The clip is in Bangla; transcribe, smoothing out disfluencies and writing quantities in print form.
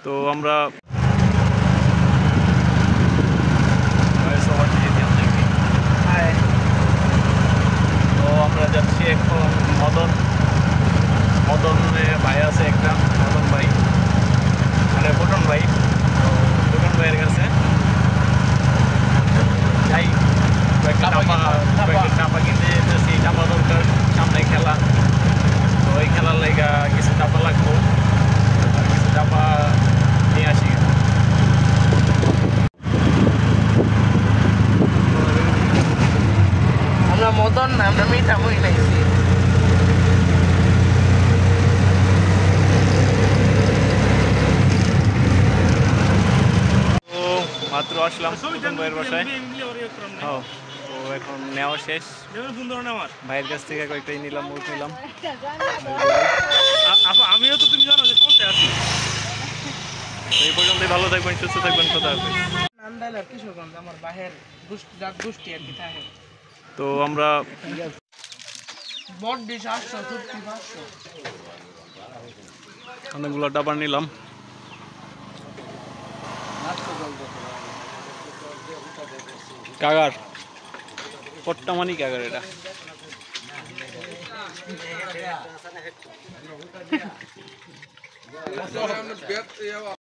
তো আমরা যাচ্ছি এখন মদন ভাই আছে একটা, মদন ভাই মানে বুটন ভাই, তো বুটন ভাইয়ের কাছে যাই, চাপা কিনতে যেতেছি। চাপা দরকার, সামনে খেলা, তো ওই খেলার লেগা কিছু চাপা লাগবো, কিছু চাপা নিয়ে আসি। আমরা মদন না, আমরা মিঠামুই নাইছি। তো মাত্র আসলাম মদন ভাইয়ের বাসায়। হ্যাঁ, তো এখন নেওয়া শেষ, ভাইয়ের কাছ থেকে কয়েকটাই নিলাম, মুখ নিলাম। আমিও তো, তুমি জানো যে সমস্যা আছি। এই পর্যন্তই, ভালো থাকবেন, সুস্থ থাকবেন, খোদা হাফেজ। নান্দাইলের কিশোরগঞ্জ আমার বাহের গোষ্ঠী আর কি থাকে। তো আমরা বড় ডিশ 800 500 অনেকগুলো ডাবার নিলাম। কাগার পট্টামানি কাগার এটা।